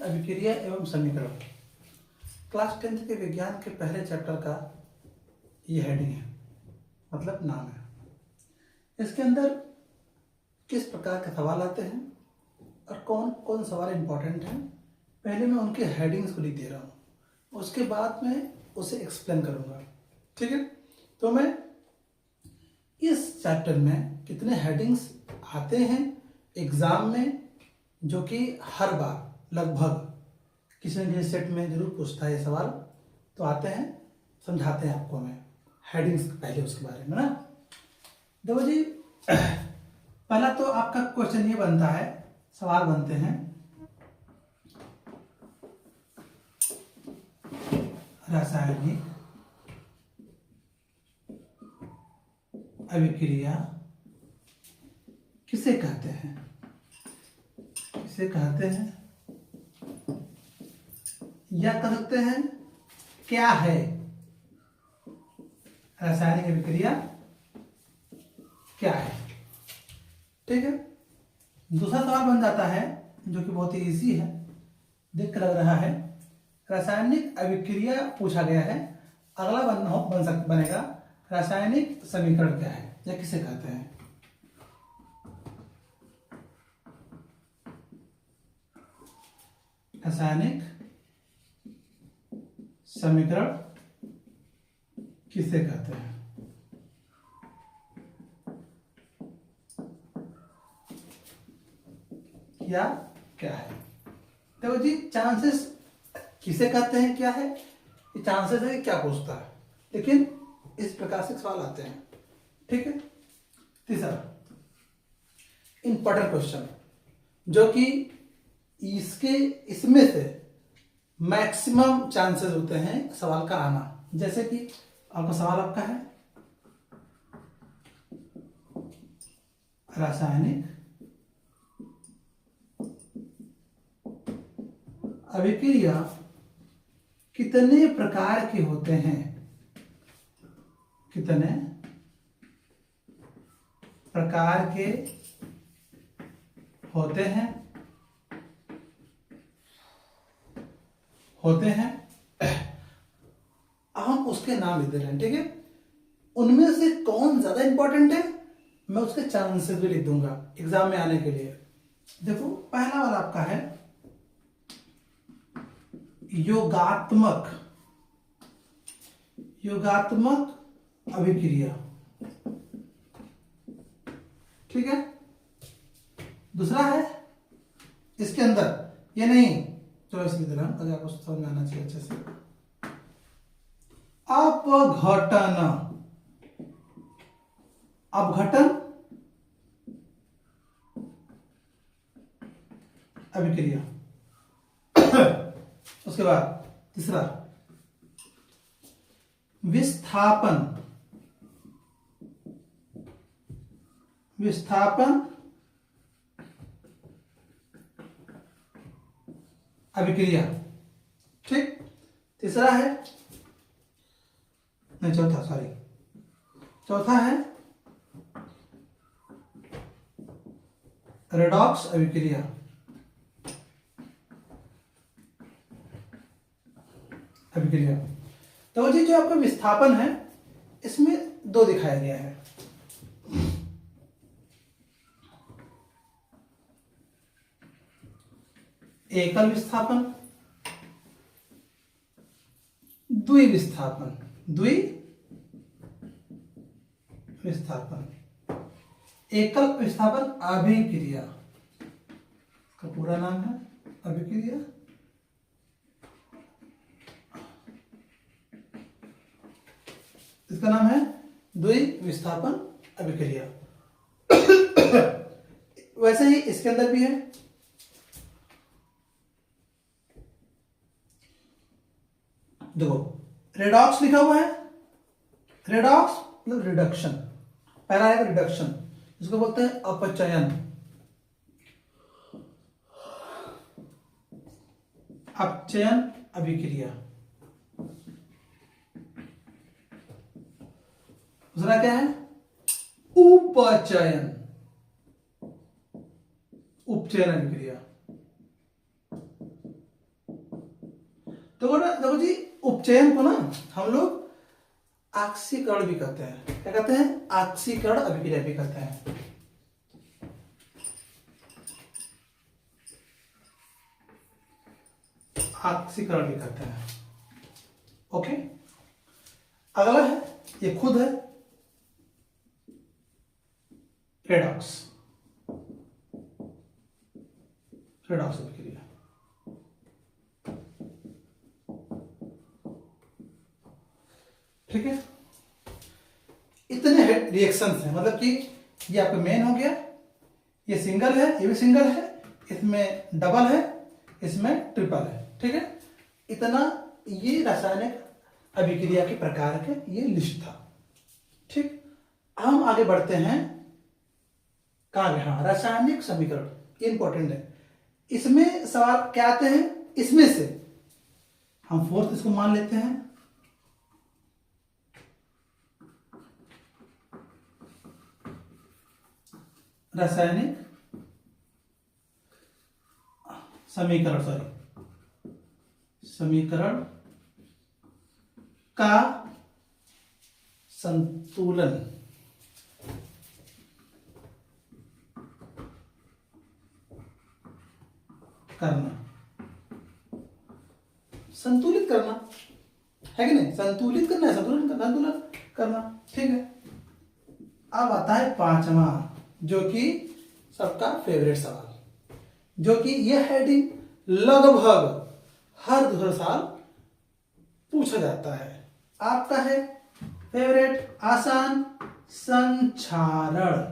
अभिक्रिया एवं समीकरण। क्लास 10th के विज्ञान के पहले चैप्टर का ये हेडिंग है, मतलब नाम है। इसके अंदर किस प्रकार के सवाल आते हैं और कौन कौन सवाल इम्पोर्टेंट हैं, पहले मैं उनके हेडिंग्स को लिख दे रहा हूँ, उसके बाद मैं उसे एक्सप्लेन करूँगा। ठीक है, तो मैं इस चैप्टर में कितने हेडिंग्स आते हैं एग्जाम में, जो कि हर बार लगभग किसी न किसी सेट में जरूर पूछता है ये सवाल, तो आते हैं, समझाते हैं आपको मैं हेडिंग्स पहले उसके बारे में ना। देखो जी, पहला तो आपका क्वेश्चन ये बनता है, सवाल बनते हैं, रासायनिक अभिक्रिया किसे कहते हैं? किसे कहते हैं या कह सकते हैं क्या है रासायनिक अभिक्रिया, क्या है? ठीक है, दूसरा सवाल बन जाता है जो कि बहुत ही इजी है, देख कर लग रहा है, रासायनिक अभिक्रिया पूछा गया है, अगला बनेगा रासायनिक समीकरण क्या है या किसे कहते हैं? रासायनिक समीकरण किसे कहते हैं? या क्या है? देखो जी, चांसेस किसे कहते हैं क्या है, ये चांसेस है क्या पूछता है, लेकिन इस प्रकार से सवाल आते हैं। ठीक है, तीसरा इंपॉर्टेंट क्वेश्चन, जो कि इसमें से मैक्सिमम चांसेस होते हैं सवाल का आना। जैसे कि आपका सवाल आपका है, रासायनिक अभिक्रिया कितने प्रकार के होते हैं? कितने प्रकार के होते हैं? हम उसके नाम लिख दे रहे हैं। ठीक है, उनमें से कौन ज्यादा इंपॉर्टेंट है मैं उसके चांसेस भी लिख दूंगा एग्जाम में आने के लिए। देखो, पहला वाला आपका है योगात्मक अभिक्रिया। ठीक है, दूसरा है इसके अंदर ये नहीं, चलो इसकी तरह अगर आपको समझ में आना चाहिए अच्छे से, अपघटन अभिक्रिया। उसके बाद तीसरा विस्थापन अभिक्रिया। ठीक, तीसरा है नहीं, चौथा है रेडॉक्स अभिक्रिया। तो जी, जो आपका विस्थापन है इसमें दो दिखाया गया है, एकल विस्थापन, द्विविस्थापन। एकल विस्थापन अभिक्रिया का पूरा नाम है अभिक्रिया। इसका नाम है द्विविस्थापन अभिक्रिया। वैसे ही इसके अंदर भी है, देखो रेडॉक्स लिखा हुआ है, रेडॉक्स मतलब रिडक्शन, पहला है रिडक्शन, इसको बोलते हैं अपचयन। अभिक्रिया। दूसरा क्या है? उपचयन। उपचयन अभिक्रिया। देखो जी, उपचयन को ना हम लोग ऑक्सीकरण भी कहते हैं। क्या कहते हैं? ऑक्सीकरण अभिक्रिया भी कहते हैं। ऑक्सीकरण भी कहते हैं। ओके, अगला है, ये खुद है रेडॉक्स। रेडॉक्स अभिक्रिया। ठीक है, इतने रिएक्शंस हैं, मतलब कि ये आपका मेन हो गया, ये सिंगल है, ये भी सिंगल है, इसमें डबल है, इसमें ट्रिपल है। ठीक है, इतना ये रासायनिक अभिक्रिया के प्रकार के ये लिस्ट था। ठीक, हम आगे बढ़ते हैं। कहाँ गए? हाँ, रासायनिक समीकरण इंपॉर्टेंट है। इसमें सवाल क्या आते हैं? इसमें से हम फोर्थ इसको मान लेते हैं। रासायनिक समीकरण, समीकरण का संतुलन करना, संतुलित करना है कि नहीं? संतुलित करना है, संतुलन करना। ठीक है, अब आता है पांचवा, जो कि सबका फेवरेट सवाल, जो कि यह हेडिंग लगभग हर दूसरे साल पूछा जाता है। आपका है फेवरेट, आसान संक्षारण,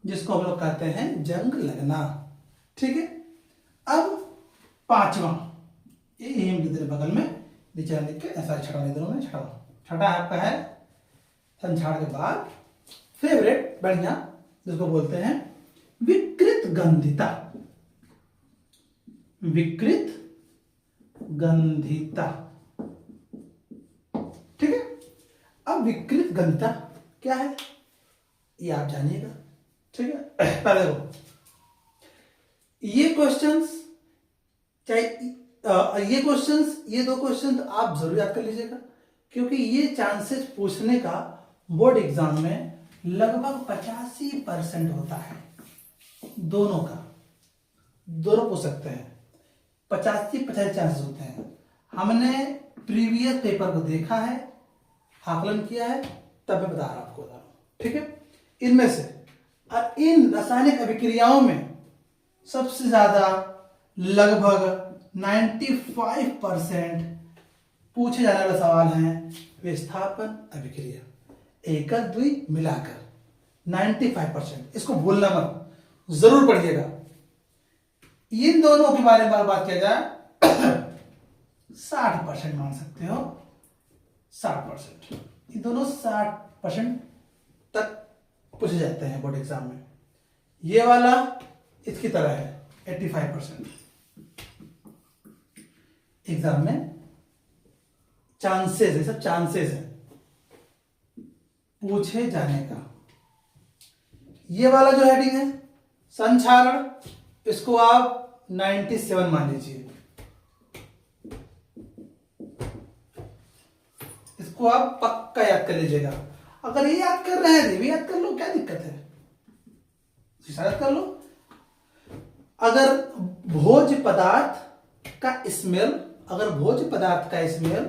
जिसको हम लोग कहते हैं जंग लगना। ठीक है, अब पांचवा, ये हम लिख दे बगल में, नीचे लिख के ऐसा छठा लिख दे। छठा आपका है संक्षारण के बाद फेवरेट, बढ़िया, जिसको बोलते हैं विकृत गंधिता। विकृत गंधिता। ठीक है, अब विकृत गंधिता क्या है ये आप जानिएगा। ठीक है, पहले देखो ये क्वेश्चंस, चाहे ये क्वेश्चंस, ये दो क्वेश्चन तो आप जरूर याद कर लीजिएगा, क्योंकि ये चांसेस पूछने का बोर्ड एग्जाम में लगभग 85% होता है। दोनों का, दोनों पूछ सकते हैं, 85-85 चांसेस होते हैं। हमने प्रीवियस पेपर को देखा है, आकलन किया है, तब मैं बता रहा हूं आपको। ठीक है, इनमें से और इन रासायनिक अभिक्रियाओं में सबसे ज्यादा लगभग 95% पूछे जाने वाले सवाल हैं विस्थापन अभिक्रिया, एकल द्वि मिलाकर 95%। इसको भूलना मत, जरूर पढ़िएगा। इन दोनों के बारे में बात किया जाए 60% मान सकते हो, 60%। ये दोनों 60% तक पूछे जाते हैं बोर्ड एग्जाम में। ये वाला इसकी तरह है 85%। एग्जाम में चांसेस है, सब चांसेस है पूछे जाने का। ये वाला जो हेडिंग है संक्षारण, इसको आप 97 मान लीजिए। इसको आप पक्का याद कर लीजिएगा। अगर ये याद कर रहे हैं, ये भी याद कर लो, क्या दिक्कत है, याद कर लो। अगर भोज्य पदार्थ का स्मेल, अगर भोज्य पदार्थ का स्मेल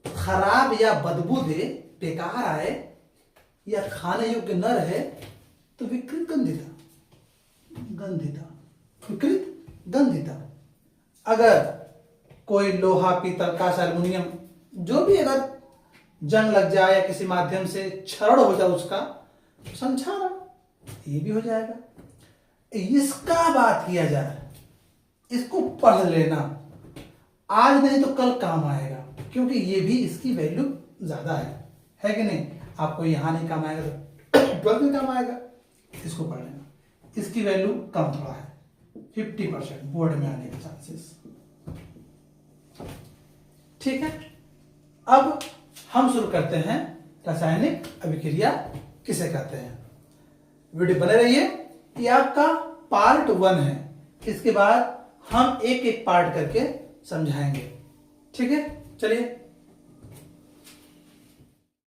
खराब या बदबू दे, बेकार आए या खाने योग्य न रहे, तो विकृत गंधिता, विकृत गंधिता। अगर कोई लोहा, पीतल, कांच, एल्युमिनियम जो भी अगर जंग लग जाए या किसी माध्यम से क्षरण हो जाए उसका, तो संक्षारण, ये भी हो जाएगा। इसका बात किया जाए, इसको पढ़ लेना, आज नहीं तो कल काम आएगा, क्योंकि ये भी इसकी वैल्यू ज्यादा है कि नहीं? आपको यहां नहीं काम आएगा तो 12 में काम आएगा। इसको पढ़ लेना, इसकी वैल्यू कम थोड़ा है, 50% बोर्ड में आने के चांसेस। ठीक है, अब हम शुरू करते हैं रासायनिक अभिक्रिया किसे कहते हैं। वीडियो बने रहिए, ये आपका पार्ट 1 है। इसके बाद हम एक एक पार्ट करके समझाएंगे। ठीक है, चलिए